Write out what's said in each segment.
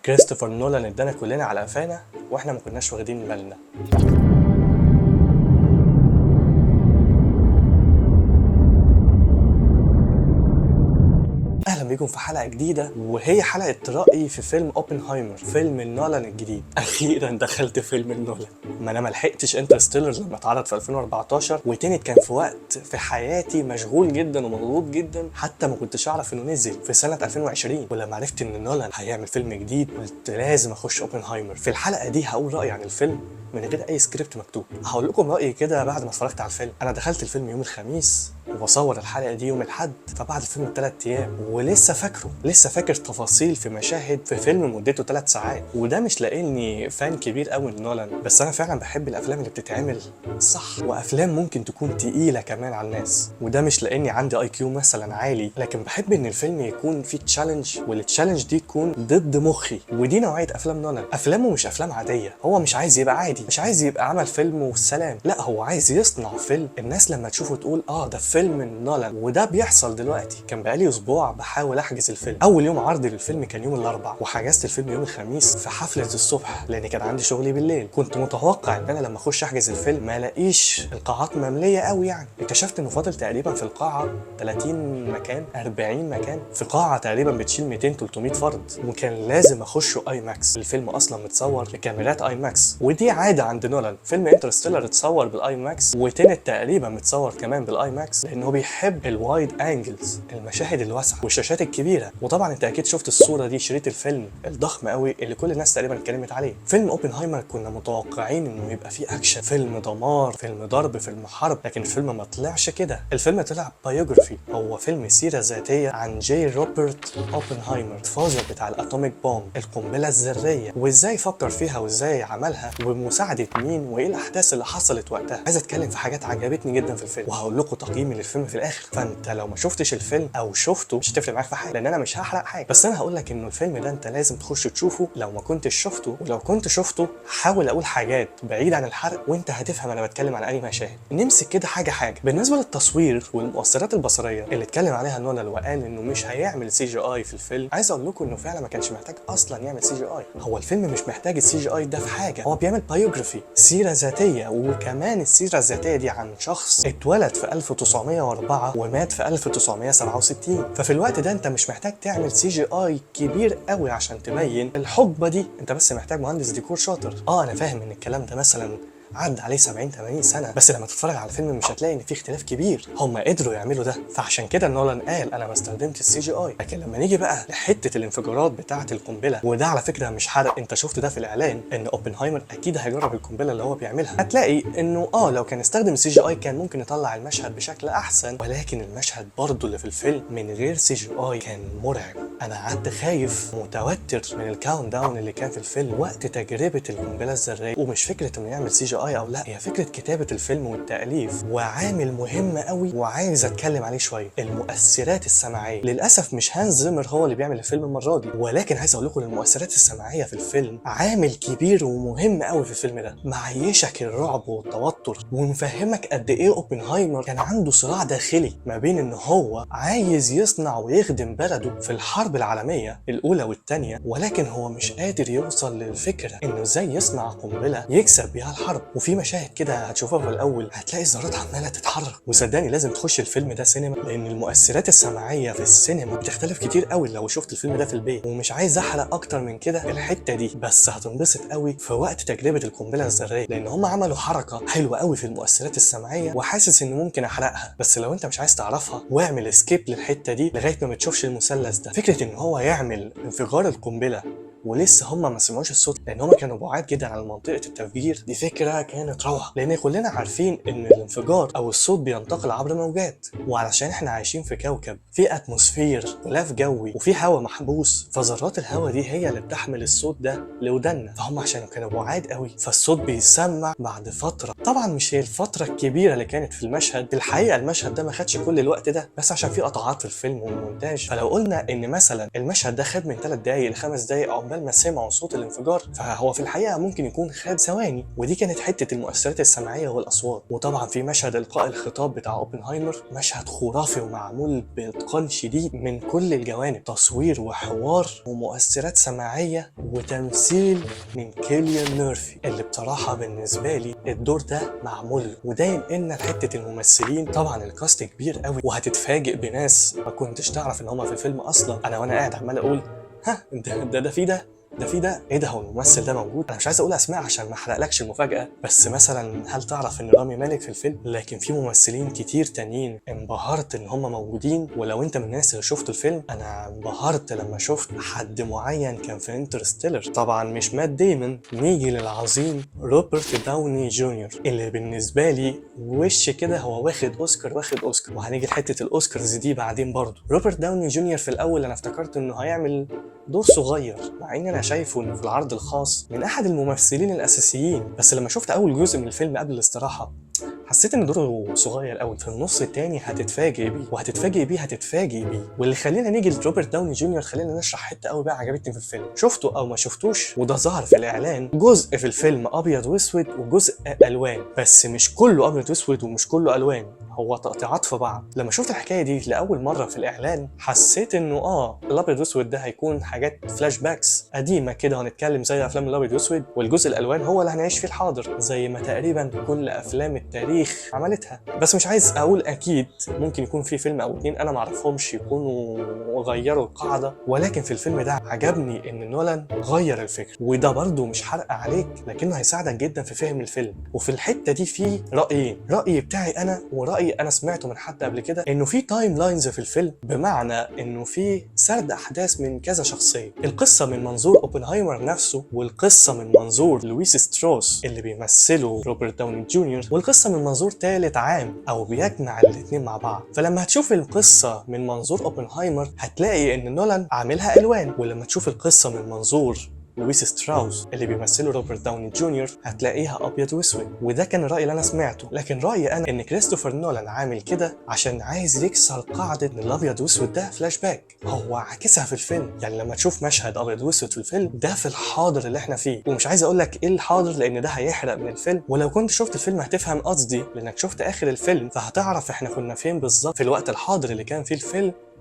كريستوفر نولان ادانا كلنا على قفانا واحنا ما كناش واخدين بالنا. اهلا بيكم في حلقه جديده، وهي حلقه رأيي في فيلم اوبنهايمر، فيلم نولان الجديد. اخيرا دخلت فيلم نولان. ما انا ملحقتش انترستيلر لما اتعرض في 2014، وتينت كان في وقت في حياتي مشغول جدا ومضغوط جدا، حتى ما كنتش اعرف انه نزل في سنه 2020. ولما عرفت ان نولان هيعمل فيلم جديد قلت لازم اخش اوبنهايمر. في الحلقه دي هقول رايي عن الفيلم من غير اي سكريبت مكتوب. هقول لكم رايي كده بعد ما اتفرجت على الفيلم. انا دخلت الفيلم يوم الخميس وبصور الحلقه دي يوم الاحد، فبعد الفيلم ب3 ايام ولسه فاكر تفاصيل في مشاهد في فيلم مدته 3 ساعات. وده مش لاني فان كبير قوي لنولان، بس انا فعلا بحب الافلام اللي بتتعمل صح، وافلام ممكن تكون تقيله كمان على الناس. وده مش لاني عندي اي كيو مثلا عالي، لكن بحب ان الفيلم يكون فيه تشالنج، والتشالنج دي تكون ضد مخي. ودي نوعيه افلام نولان. افلامه مش افلام عاديه، هو مش عايز يبقى عادي، مش عايز يبقى عمل فيلم والسلام، لا هو عايز يصنع فيلم الناس لما تشوفه تقول ده فيلم نولان. وده بيحصل دلوقتي. كان بقالي اسبوع بحاول احجز الفيلم. اول يوم عرض للفيلم كان يوم الاربعاء، وحجزت الفيلم يوم الخميس في حفله الصبح لان كان عندي شغلي بالليل. كنت متوقع ان انا لما اخش احجز الفيلم ما الاقيش القاعات ممليه قوي، يعني اكتشفت انه فاضل تقريبا في القاعه 30 مكان 40 مكان، في قاعه تقريبا بتشيل 200 300 فرد، وكان لازم اخشه اي ماكس. الفيلم اصلا متصور بكاميرات اي ماكس، ودي عاده عند نولان. فيلم انترستيلر اتصور بالاي ماكس، وتينت تقريبا متصور كمان بالاي ماكس، لانه بيحب الوايد انجلز، المشاهد الواسعه والشاشات الكبيره. وطبعا انت اكيد شفت الصوره دي، شريط الفيلم الضخم قوي اللي كل الناس تقريبا اتكلمت عليه. فيلم اوبنهايمر كنا متوقعين انه يبقى فيه اكشن، فيلم دمار، فيلم ضرب، فيلم حرب، لكن الفيلم ما طلعش كده. الفيلم طلع بايوجرافي، هو فيلم سيره ذاتيه عن جي روبرت اوبنهايمر، الفازر بتاع الاتوميك بومب، القنبله الذريه، وازاي فكر فيها وازاي عملها وبمساعده مين، وايه الاحداث اللي حصلت وقتها. عايز اتكلم في حاجات عجبتني جدا في الفيلم، وهقول لكم تقييمي للفيلم في الاخر. فانت لو ما شفتش الفيلم او شفته مش هتفرق معاك في حاجه، لان انا مش هحرق حاجه. بس انا هقول لك انه الفيلم ده انت لازم تخش تشوفه لو ما كنتش شفته، ولو كنت شفته حاول اقول حاجات بعيد عن الحرق وانت هتفهم انا بتكلم عن اي مشاهد. نمسك كده حاجه حاجه. بالنسبه للتصوير والمؤثرات البصريه اللي اتكلم عليها نولان وقال انه مش هيعمل سي جي اي في الفيلم، عايز اقول لكم انه فعلا ما كانش محتاج اصلا يعمل سي جي اي. هو الفيلم مش محتاج السي جي اي ده في حاجه، هو بيعمل بايوجرافي، سيره ذاتيه، وكمان السيره الذاتيه دي عن شخص اتولد في 1904 ومات في 1967. ففي الوقت ده انت مش محتاج تعمل سي جي اي كبير قوي عشان تبين الحقبه دي، انت بس محتاج مهندس ديكور شاطر. انا فاهم ان الكلام ده مثلا عدى عليه 70 80 سنه، بس لما تتفرج على الفيلم مش هتلاقي ان في اختلاف كبير. هم قدروا يعملوا ده، فعشان كده نولان قال انا ما استخدمتش السي جي اي. لكن لما نيجي بقى لحته الانفجارات بتاعه القنبله، وده على فكره مش حرق، انت شفت ده في الاعلان ان اوبنهايمر اكيد هيجرب القنبله اللي هو بيعملها. هتلاقي انه لو كان استخدم السي جي اي كان ممكن يطلع المشهد بشكل احسن، ولكن المشهد برضه اللي في الفيلم من غير سي جي اي كان مرعب. انا قعدت خايف متوتر من الكاونت داون اللي كان في الفيلم وقت تجربه القنبله الذريه. ومش فكره انه يعمل سي جي اي او لا، هي فكره كتابه الفيلم والتاليف. وعامل مهم قوي وعايز اتكلم عليه شويه، المؤثرات السمعيه. للاسف مش هانز زيمر هو اللي بيعمل الفيلم المره دي، ولكن عايز اقول لكم المؤثرات السمعيه في الفيلم عامل كبير ومهم قوي في الفيلم ده. معيشك الرعب والتوتر، ومفهمك قد ايه اوبنهايمر كان عنده صراع داخلي ما بين ان هو عايز يصنع ويخدم بلده في الحرب العالميه الاولى والثانيه، ولكن هو مش قادر يوصل للفكره انه ازاي يصنع قنبله يكسب بيها الحرب. وفي مشاهد كده هتشوفها في الاول هتلاقي الذرات عماله تتحرك، وصدقني لازم تخش الفيلم ده سينما، لان المؤثرات السمعيه في السينما بتختلف كتير قوي لو شفت الفيلم ده في البيت. ومش عايز احرق اكتر من كده الحته دي، بس هتنبسط قوي في وقت تجربه القنبله الذريه، لان هم عملوا حركه حلوه قوي في المؤثرات السمعيه، وحاسس ان ممكن احرقها، بس لو انت مش عايز تعرفها واعمل سكيب للحته دي لغايه ما تشوفش المثلث ده. فكره ان هو يعمل انفجار القنبله ولسه هم ما سمعوش الصوت لان هم كانوا بعاد جدا عن منطقه التفجير، دي فكره كانت روعه، لان كلنا عارفين ان الانفجار او الصوت بينتقل عبر موجات، وعلشان احنا عايشين في كوكب في اتموسفير غلاف جوي وفي هواء محبوس، فذرات الهواء دي هي اللي بتحمل الصوت ده لودنا. فهم عشان كانوا بعاد قوي فالصوت بيسمع بعد فتره. طبعا مش هي الفتره الكبيره اللي كانت في المشهد، في الحقيقه المشهد ده ما خدش كل الوقت ده، بس عشان في قطعات في الفيلم والمونتاج. فلو قلنا ان مثلا المشهد ده خد من 3 دقايق ل5 دقايق عقبال عبال ما سمعوا صوت الانفجار، فهو في الحقيقه ممكن يكون خد ثواني، ودي كانت حته المؤثرات السمعيه والاصوات. وطبعا في مشهد القاء الخطاب بتاع اوبنهايمر، مشهد خرافي ومعمول باتقان شديد من كل الجوانب، تصوير وحوار ومؤثرات سماعيه وتمثيل من كيليان ميرفي، اللي بصراحه بالنسبه لي الدور ده معمول له. وده ينقلنا لحته الممثلين. طبعا الكاست كبير قوي، وهتتفاجئ بناس ما كنتش تعرف ان هم في الفيلم اصلا. انا وانا قاعد عمال اقول ها ده في ده ايه ده، هو الممثل ده موجود؟ انا مش عايز اقول اسماء عشان ما احرقلكش المفاجاه، بس مثلا هل تعرف ان رامي مالك في الفيلم؟ لكن في ممثلين كتير تانيين انبهرت ان هم موجودين. ولو انت من الناس اللي شفتوا الفيلم، انا انبهرت لما شفت حد معين كان في انترستيلر. طبعا مش مات ديمون، نيجي للعظيم روبرت داوني جونيور، اللي بالنسبه لي وش كده هو واخد اوسكار، وهنيجي لحته الاوسكارز دي بعدين. برضه روبرت داوني جونيور في الاول انا افتكرت انه هيعمل دور صغير، مع ان انا شايفه انه في العرض الخاص من احد الممثلين الاساسيين. بس لما شفت اول جزء من الفيلم قبل الاستراحه، حسيت ان دوره صغير قوي. في النص التاني هتتفاجئ بيه. واللي خلينا نيجي لروبرت داوني جونيور، خلينا نشرح حته قوي بقى عجبتني في الفيلم، شفته او ما شفتوش. وده ظهر في الاعلان، جزء في الفيلم ابيض واسود وجزء الوان، بس مش كله ابيض واسود ومش كله الوان، هو تقطيعات في بعض. لما شفت الحكايه دي لاول مره في الاعلان، حسيت انه الابيض واسود ده هيكون حاجات فلاش باكس قديمه كده، هنتكلم زي افلام الابيض واسود، والجزء الالوان هو اللي هنعيش فيه الحاضر، زي ما تقريبا كل افلام التاريخ عملتها. بس مش عايز اقول اكيد، ممكن يكون في فيلم او اتنين انا معرفهمش يكونوا غيروا القاعده، ولكن في الفيلم ده عجبني ان نولان غير الفكر. وده برضو مش حرق عليك، لكنه هيساعدك جدا في فهم الفيلم. وفي الحته دي في رايين، راي بتاعي انا وراي انا سمعته من حد قبل كده، انه في تايم لاينز في الفيلم، بمعنى انه في سرد احداث من كذا شخصيه، القصه من منظور اوبنهايمر نفسه، والقصه من منظور لويس ستروس اللي بيمثله روبرت داوني جونيور، والقصه من منظور ثالث عام او بيجمع الاثنين مع بعض. فلما هتشوف القصه من منظور اوبنهايمر هتلاقي ان نولان عاملها الوان، ولما تشوف القصه من منظور لويس ستراوس اللي بيمثله روبرت داوني جونيور هتلاقيها ابيض واسود. وده كان الراي اللي انا سمعته. لكن رايي انا ان كريستوفر نولان عامل كده عشان عايز يكسر قاعده ان الابيض واسود ده فلاش باك، هو عاكسها في الفيلم. يعني لما تشوف مشهد ابيض واسود في الفيلم، ده في الحاضر اللي احنا فيه، ومش عايز اقول لك ايه الحاضر لان ده هيحرق من الفيلم، ولو كنت شفت الفيلم هتفهم قصدي، لانك شفت اخر الفيلم فهتعرف احنا كنا فين بالظبط في الوقت الحاضر اللي كان فيه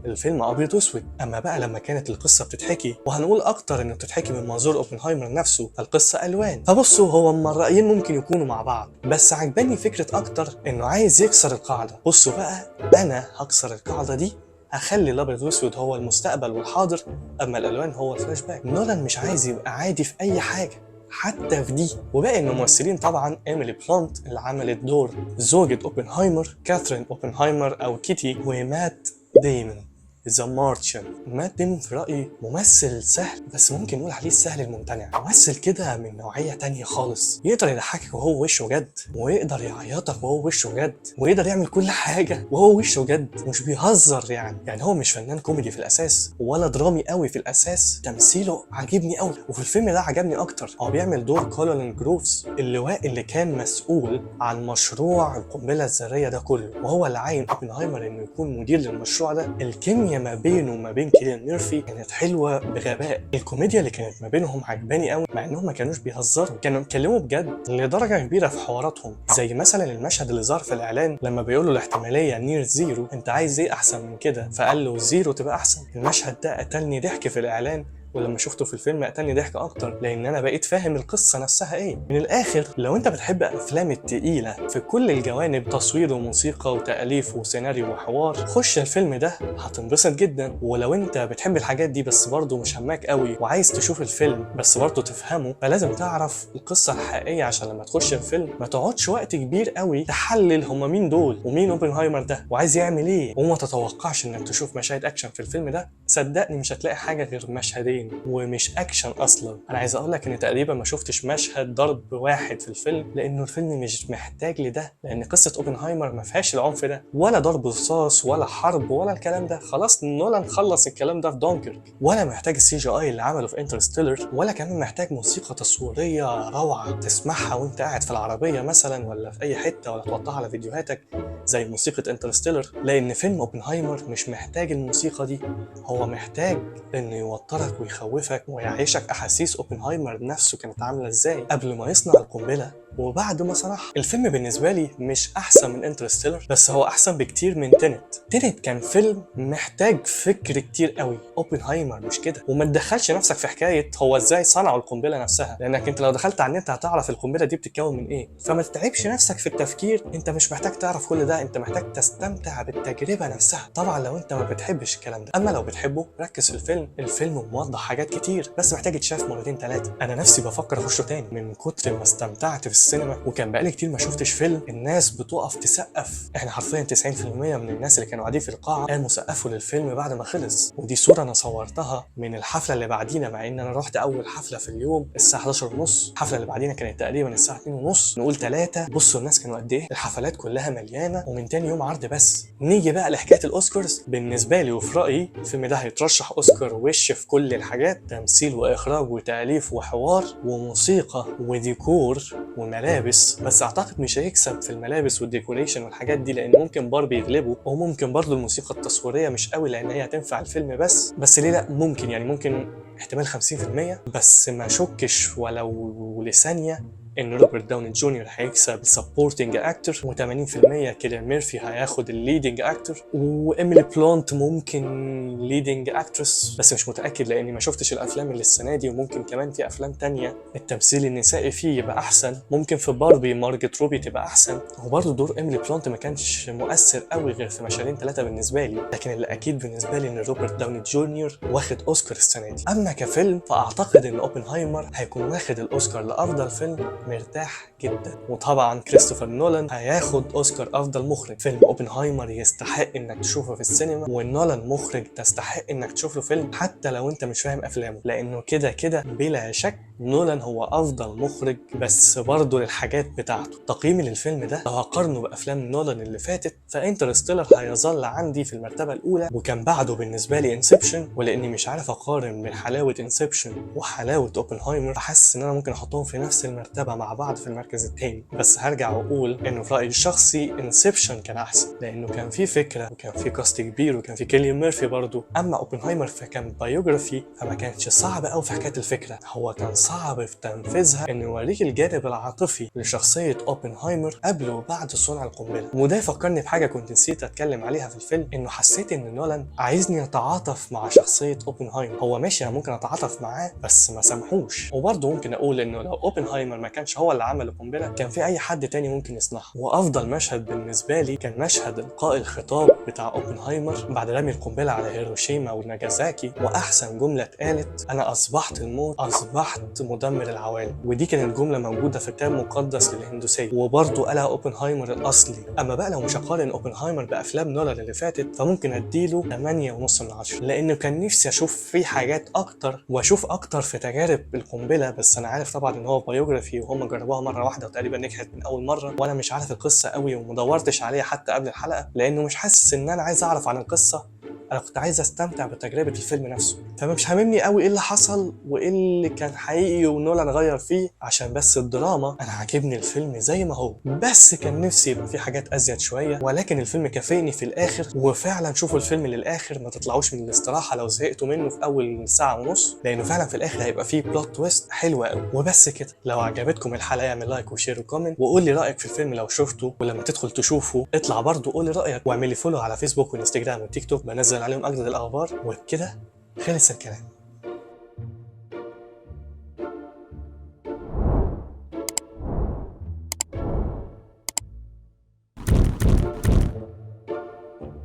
الفيلم ابيض واسود. اما بقى لما كانت القصه بتتحكي، وهنقول اكتر انه بتتحكي من منظور اوبنهايمر نفسه، فالقصه الوان. فبصوا، هو اما الرايين ممكن يكونوا مع بعض، بس عجباني فكره اكتر انه عايز يكسر القاعده. بصوا بقى، انا هكسر القاعده دي، هخلي الابيض واسود هو المستقبل والحاضر، اما الالوان هو الفلاش باك. نولان مش عايز يبقى عادي في اي حاجه، حتى في دي. وباقي الممثلين طبعا ايميلي بلانت اللي عملت دور زوجة اوبنهايمر، كاثرين اوبنهايمر او كيتي، ومات ديمون ذا مارشال. مات ديمون في رأيي ممثل سهل، بس ممكن نقول عليه السهل الممتنع. ممثل كده من نوعية تانية خالص، يقدر يضحكك وهو وشه جد، ويقدر يعيطك وهو وشه جد، ويقدر يعمل كل حاجة وهو وشه جد، مش بيهزر. يعني هو مش فنان كوميدي في الأساس ولا درامي قوي في الأساس، تمثيله عاجبني قوي. وفي الفيلم ده عجبني أكتر، هو بيعمل دور كولين جروفز، اللواء اللي كان مسؤول عن مشروع القنبلة الذرية ده كله، وهو اللي عين اوبنهايمر إنه يكون مدير للمشروع ده. الكيمياء ما بينه وما بين كيليان ميرفي كانت حلوه بغباء. الكوميديا اللي كانت ما بينهم عجباني قوي، مع انهم ما كانوش بيهزروا، كانوا بيتكلموا بجد لدرجه كبيره في حواراتهم. زي مثلا المشهد اللي ظهر في الاعلان لما بيقول له الاحتماليه نير زيرو، انت عايز ايه احسن من كده؟ فقال له زيرو تبقى احسن. المشهد ده قتلني ضحك في الاعلان، ولما شفته في الفيلم قتلني ضحك اكتر، لان انا بقيت فاهم القصه نفسها ايه. من الاخر، لو انت بتحب الافلام التقيله في كل الجوانب، تصوير وموسيقى وتاليف وسيناريو وحوار، خش الفيلم ده هتنبسط جدا. ولو انت بتحب الحاجات دي بس برضه مش هماك قوي وعايز تشوف الفيلم بس برضه تفهمه، فلازم تعرف القصه الحقيقيه عشان لما تخش الفيلم ما تقعدش وقت كبير قوي تحلل هما مين دول ومين اوبنهايمر ده وعايز يعمل ايه، وما تتوقعش انك تشوف مشاهد اكشن في الفيلم ده. صدقني مش هتلاقي حاجه غير مشهدين ومش اكشن اصلا. انا عايز اقول لك ان تقريبا ما شفتش مشهد ضرب واحد في الفيلم، لانه الفيلم مش محتاج لده، لان قصه اوبنهايمر ما فيهاش العنف ده، ولا ضرب رصاص ولا حرب ولا الكلام ده. خلاص نولان خلص الكلام ده في دونكيرك، ولا محتاج السي جي اي اللي عمله في انترستيلر، ولا كمان محتاج موسيقى تصويريه روعه تسمعها وانت قاعد في العربيه مثلا ولا في اي حته، ولا توضعها على فيديوهاتك. زي موسيقى انترستيلر، لان فيلم اوبنهايمر مش محتاج الموسيقى دي، هو محتاج انه يوترك ويخوفك ويعيشك احاسيس اوبنهايمر نفسه كانت عامله ازاي قبل ما يصنع القنبله وبعد ما صنعها. الفيلم بالنسبه لي مش احسن من انترستيلر، بس هو احسن بكتير من تينت كان فيلم محتاج فكر كتير قوي، اوبنهايمر مش كده. وما تدخلش نفسك في حكايه هو ازاي صنعوا القنبله نفسها، لانك انت لو دخلت على النت هتعرف القنبله دي بتتكون من ايه. فما تتعبش نفسك في التفكير، انت مش محتاج تعرف كل ده، انت محتاج تستمتع بالتجربه نفسها. طبعا لو انت ما بتحبش الكلام ده، اما لو بتحبه ركز في الفيلم. الفيلم موضح حاجات كتير بس محتاج يتشاف مرتين ثلاثه. انا نفسي بفكر اخشه تاني من كتر ما استمتعت في السينما، وكان بقالي كتير ما شفتش فيلم الناس بتقف تسقف. احنا حرفيا 90% من الناس اللي كانوا قاعدين في القاعه قاموا سقفوا للفيلم بعد ما خلص. ودي صوره انا صورتها من الحفله اللي بعدينا، مع ان انا رحت اول حفله في اليوم الساعه 11:30، الحفله اللي بعدينا كانت تقريبا الساعه 2:30 نقول 3. بصوا الناس كانوا قد ايه، الحفلات كلها مليانه ومن تاني يوم عرض. بس نيجي بقى لحكايه الاوسكارز. بالنسبه لي وفي رايي الفيلم ده هيترشح اوسكار وش في كل الحاجات، تمثيل واخراج وتاليف وحوار وموسيقى وديكور وملابس. بس اعتقد مش هيكسب في الملابس والديكوريشن والحاجات دي، لان ممكن باربي يغلبوا، وممكن برضه الموسيقى التصويريه مش قوي لان هي هتنفع الفيلم بس ليه لا، ممكن يعني ممكن احتمال 50%. بس ما شكش ولو لثانيه ان روبرت داوني جونيور هيكسب سبورتنج اكتر، و80% كيليان ميرفي هياخد الليدنج اكتر، وايميلي بلانت ممكن ليدنج اكترس، بس مش متاكد لاني ما شفتش الافلام اللي السنه دي. وممكن كمان في افلام تانية التمثيل النسائي فيه يبقى احسن، ممكن في باربي مارجت روبي تبقى احسن. وبرضه دور ايميلي بلانت ما كانش مؤثر قوي غير في مشهدين 3 بالنسبه لي، لكن اللي اكيد بالنسبه لي ان روبرت داوني جونيور واخد اوسكار السنه دي. اما كفيلم فاعتقد ان اوبنهايمر هيكون واخد الاوسكار لافضل فيلم مرتاح جدا. وطبعا كريستوفر نولان هياخد اوسكار افضل مخرج. فيلم اوبنهايمر يستحق انك تشوفه في السينما، ونولان مخرج تستحق انك تشوف له فيلم حتى لو انت مش فاهم افلامه، لانه كده كده بلا شك نولان هو افضل مخرج، بس برضه للحاجات بتاعته. تقييمي للفيلم ده لو هقارنه بافلام نولان اللي فاتت، فانترستيلر هيظل عندي في المرتبه الاولى، وكان بعده بالنسبه لي انسبشن. ولاني مش عارف اقارن بين حلاوه انسبشن وحلاوه اوبنهايمر، فحاسس ان انا ممكن احطهم في نفس المرتبه مع بعض في المركز الثاني. بس هرجع واقول انه في رايي الشخصي انسبشن كان احسن، لانه كان فيه فكره وكان فيه كاست كبير وكان فيه كيليان ميرفي برضه. اما اوبنهايمر فكان بايوجرافي، فما كانش صعب قوي في حكايه الفكره، هو كان صعب في تنفيذها، انه يوريك الجانب العاطفي لشخصيه اوبنهايمر قبل وبعد صنع القنبله. وده فكرني بحاجه كنت نسيت اتكلم عليها في الفيلم، انه حسيت ان نولان عايزني اتعاطف مع شخصيه اوبنهايمر. هو ماشي انا ممكن اتعاطف معاه بس ما سامحوش. وبرضه ممكن اقول انه لو اوبنهايمر ما كانش هو اللي عمل القنبله، كان في اي حد تاني ممكن يصنعها. وافضل مشهد بالنسبه لي كان مشهد القاء الخطاب بتاع اوبنهايمر بعد رمي القنبله على هيروشيما وناجازاكي، واحسن جمله اتقالت: انا اصبحت الموت، اصبحت مدمر العوالم. ودي كانت جمله موجوده في كتاب مقدس للهندوسيه، وبرضه قالها اوبنهايمر الاصلي. اما بقى لو مش هقارن اوبنهايمر بافلام نولان اللي فاتت، فممكن اديله 8.5 من 10، لانه كان نفسي اشوف فيه حاجات اكتر واشوف اكتر في تجارب القنبله. بس انا عارف طبعا ان هو بايوجرافي وهم جربوها مره واحده وتقريبا نجحت من اول مره، وانا مش عارف القصه قوي ومدورتش عليها حتى قبل الحلقه، لانه مش حاسس ان انا عايز اعرف عن القصه، انا كنت عايز استمتع بتجربه الفيلم نفسه. فمش هاممني قوي ايه اللي حصل وايه اللي كان حقيقي ونولان غير فيه عشان بس الدراما. انا عاجبني الفيلم زي ما هو، بس كان نفسي يبقى فيه حاجات ازيد شويه، ولكن الفيلم كافئني في الاخر. وفعلا شوفوا الفيلم للاخر، ما تطلعوش من الاستراحه لو زهقتوا منه في اول ساعه ونص، لانه فعلا في الاخر هيبقى فيه بلوت تويست حلوه قوي. وبس كده، لو عجبتكم الحلقه اعمل لايك وشير وكومنت، وقول لي رايك في الفيلم لو شفته. ولما تدخل تشوفه اطلع برضه قول لي رايك، واعمل لي فولو على فيسبوك وانستجرام وتيك توك، بنزل عليهم اجدد الاخبار. وبكده خلص الكلام.